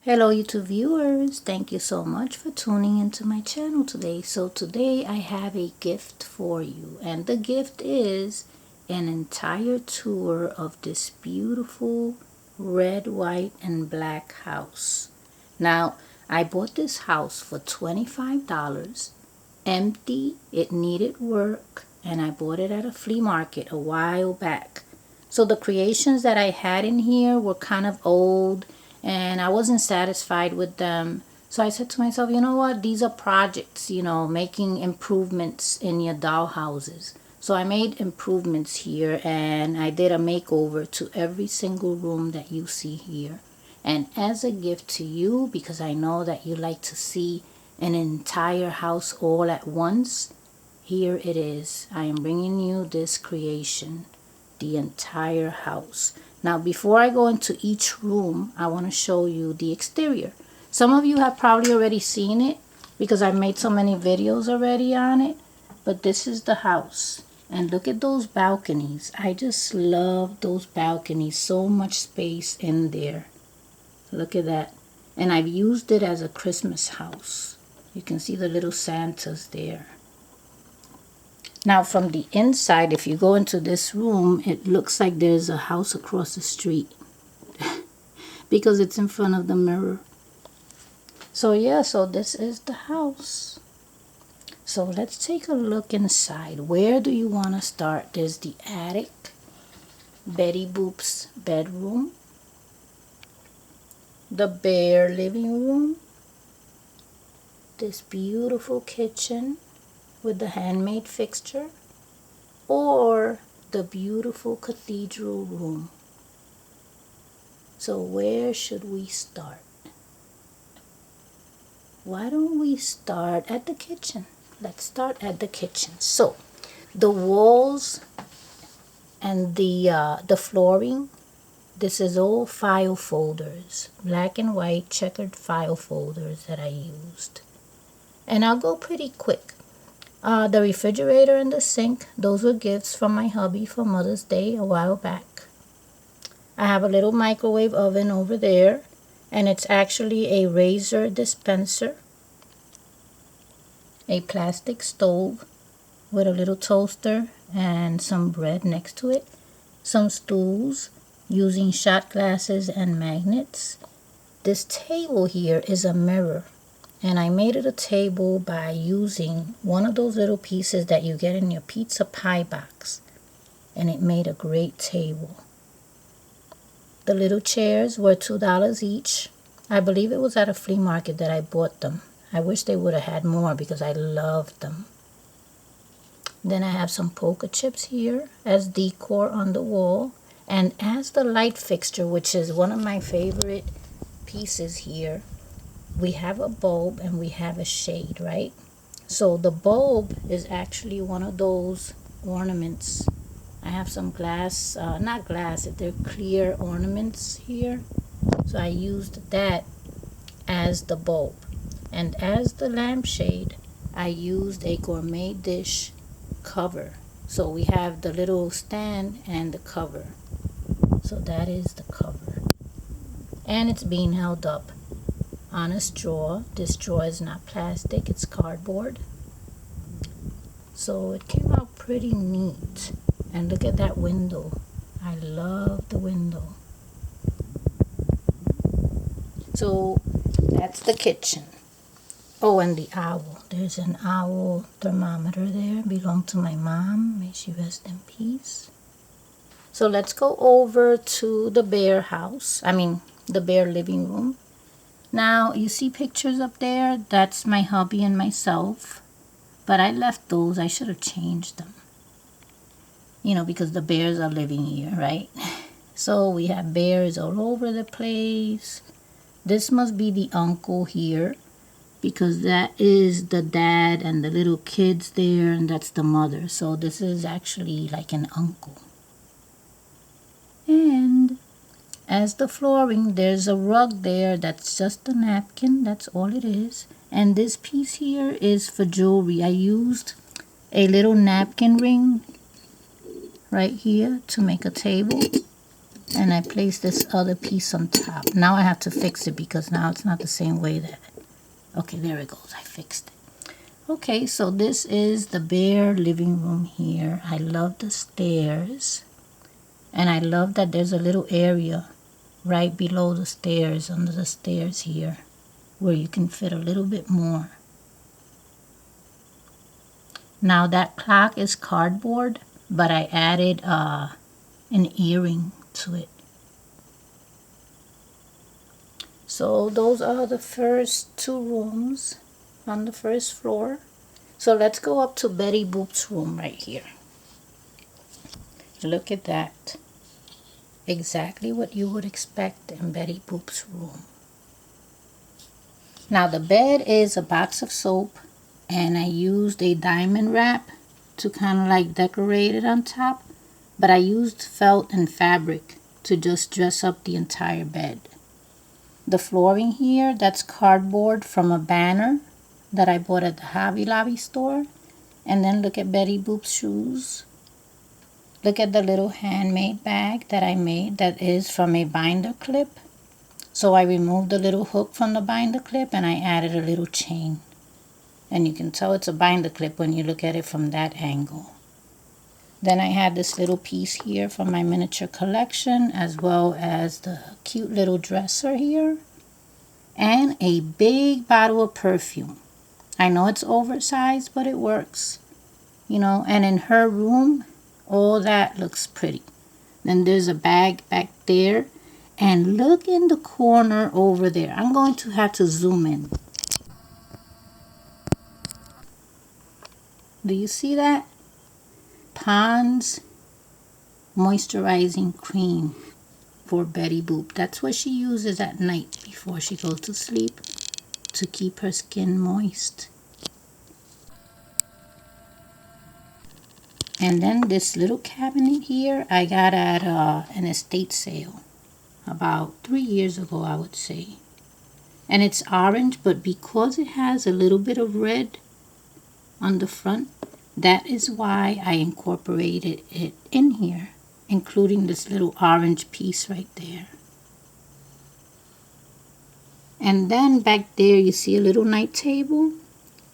Hello YouTube viewers, thank you so much for tuning into my channel today. So today I have a gift for you, and the gift is an entire tour of this beautiful red, white, and black house. Now I bought this house for $25, empty, it needed work, and I bought it at a flea market a while back. So the creations that I had in here were kind of old and I wasn't satisfied with them. So I said to myself, you know what? These are projects, making improvements in your doll houses. So I made improvements here and I did a makeover to every single room that you see here. And as a gift to you, because I know that you like to see an entire house all at once, here it is. I am bringing you this creation, the entire house. Now before I go into each room, I want to show you the exterior. Some of you have probably already seen it because I've made so many videos already on it, but this is the house. And look at those balconies. I just love those balconies. So much space in there. Look at that. And I've used it as a Christmas house. You can see the little Santas there. Now from the inside, if you go into this room, it looks like there's a house across the street because it's in front of the mirror. So yeah, so this is the house. So let's take a look inside. Where do you want to start? There's the attic, Betty Boop's bedroom, the bare living room, this beautiful kitchen with the handmade fixture, or the beautiful cathedral room. So where should we start? Why don't we start at the kitchen? Let's start at the kitchen. So the walls and the flooring, this is all file folders, black and white checkered file folders that I used. And I'll go pretty quick. The refrigerator and the sink, those were gifts from my hubby for Mother's Day a while back. I have a little microwave oven over there, and it's actually a razor dispenser, a plastic stove with a little toaster and some bread next to it, some stools using shot glasses and magnets. This table here is a mirror. And I made it a table by using one of those little pieces that you get in your pizza pie box. And it made a great table. The little chairs were $2 each. I believe it was at a flea market that I bought them. I wish they would have had more because I loved them. Then I have some poker chips here as decor on the wall. And as the light fixture, which is one of my favorite pieces here, we have a bulb and we have a shade, right? So the bulb is actually one of those ornaments. I have some glass, not glass, they're clear ornaments here. So I used that as the bulb. And as the lampshade, I used a gourmet dish cover. So we have the little stand and the cover. So that is the cover. And it's being held up on a straw. This straw is not plastic, it's cardboard. So it came out pretty neat. And look at that window. I love the window. So that's the kitchen. Oh, and the owl. There's an owl thermometer there. Belonged to my mom. May she rest in peace. So let's go over to the bare house. The bare living room. Now, you see pictures up there? That's my hubby and myself. But I left those. I should have changed them. Because the bears are living here, right? So we have bears all over the place. This must be the uncle here, because that is the dad and the little kids there, and that's the mother. So this is actually like an uncle. And as the flooring, there's a rug there that's just a napkin. That's all it is. And this piece here is for jewelry. I used a little napkin ring right here to make a table. And I placed this other piece on top. Now I have to fix it because now it's not the same way that... Okay, there it goes. I fixed it. Okay, so this is the bare living room here. I love the stairs. And I love that there's a little area right below the stairs, under the stairs here, where you can fit a little bit more. Now that clock is cardboard, but I added an earring to it. So those are the first two rooms on the first floor. So let's go up to Betty Boop's room right here. Look at that. Exactly what you would expect in Betty Boop's room. Now the bed is a box of soap, and I used a diamond wrap to kind of like decorate it on top, but I used felt and fabric to just dress up the entire bed. The flooring here, that's cardboard from a banner that I bought at the Hobby Lobby store. And then look at Betty Boop's shoes. Look at the little handmade bag that I made that is from a binder clip. So I removed the little hook from the binder clip and I added a little chain. And you can tell it's a binder clip when you look at it from that angle. Then I had this little piece here from my miniature collection, as well as the cute little dresser here. And a big bottle of perfume. I know it's oversized, but it works. You know, and in her room, all that looks pretty. Then there's a bag back there. And look in the corner over there. I'm going to have to zoom in. Do you see that? Pond's moisturizing cream for Betty Boop. That's what she uses at night before she goes to sleep to keep her skin moist. And then this little cabinet here I got at an estate sale about 3 years ago, I would say. And it's orange, but because it has a little bit of red on the front, that is why I incorporated it in here, including this little orange piece right there. And then back there you see a little night table.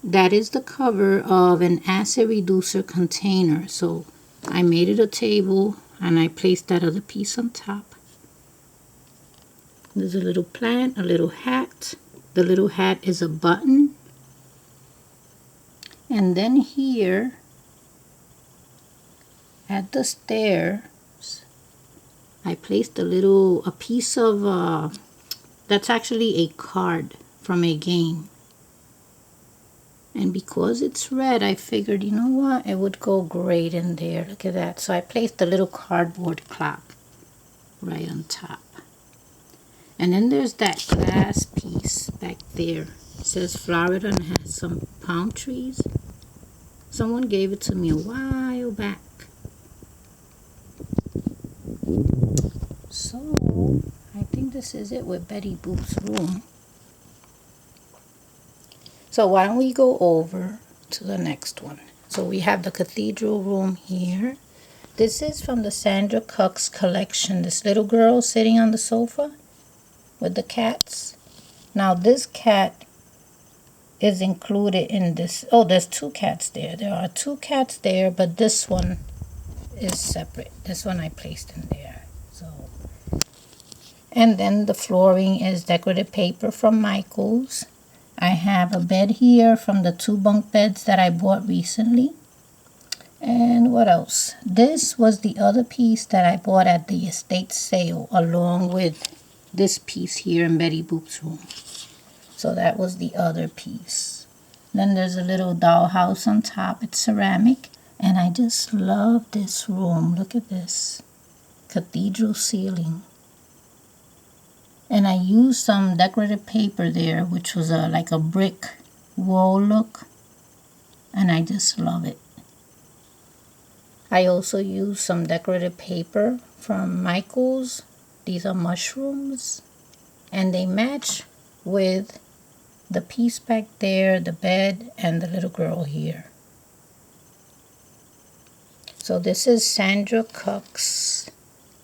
That is the cover of an acid reducer container. So I made it a table and I placed that other piece on top. There's a little plant, a little hat. The little hat is a button. And then here at the stairs, I placed a piece of, that's actually a card from a game. And because it's red, I figured, you know what, it would go great in there. Look at that. So I placed a little cardboard clock right on top. And then there's that glass piece back there. It says Florida and has some palm trees. Someone gave it to me a while back. So I think this is it with Betty Boop's room. So why don't we go over to the next one. So we have the cathedral room here. This is from the Sandra Cox collection. This little girl sitting on the sofa with the cats. Now this cat is included in this. Oh, there's two cats there. There are two cats there, but this one is separate. This one I placed in there. So, and then the flooring is decorative paper from Michael's. I have a bed here from the 2 bunk beds that I bought recently. And what else? This was the other piece that I bought at the estate sale along with this piece here in Betty Boop's room. So that was the other piece. Then there's a little dollhouse on top. It's ceramic. And I just love this room. Look at this. Cathedral ceiling. And I used some decorative paper there, which was like a brick wall look. And I just love it. I also used some decorative paper from Michael's. These are mushrooms. And they match with the piece back there, the bed, and the little girl here. So this is Sandra Cox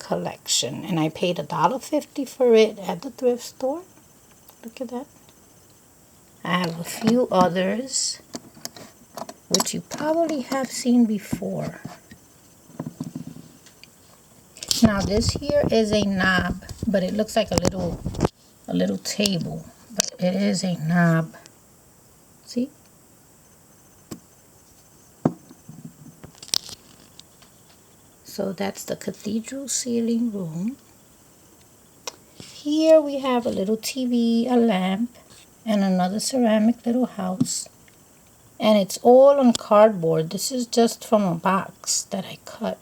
collection, and I paid $1.50 for it at the thrift store. Look at that. I have a few others which you probably have seen before. Now this here is a knob, but it looks like a little table, but it is a knob. See? So that's the cathedral ceiling room. Here we have a little TV, a lamp, and another ceramic little house. And it's all on cardboard. This is just from a box that I cut.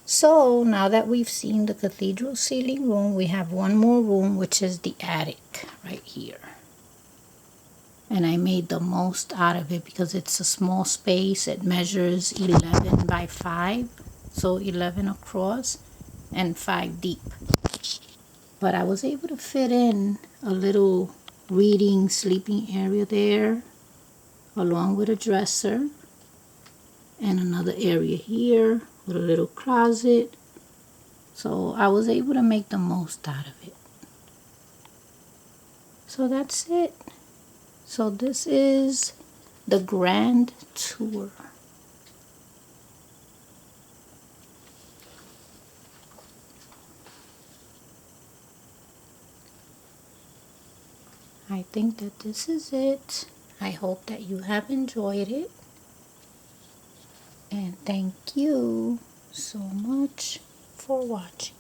So now that we've seen the cathedral ceiling room, we have one more room, which is the attic right here. And I made the most out of it because it's a small space. It measures 11 by 5, so 11 across and 5 deep. But I was able to fit in a little reading, sleeping area there, along with a dresser, and another area here with a little closet. So I was able to make the most out of it. So that's it. So this is the grand tour. I think that this is it. I hope that you have enjoyed it. And thank you so much for watching.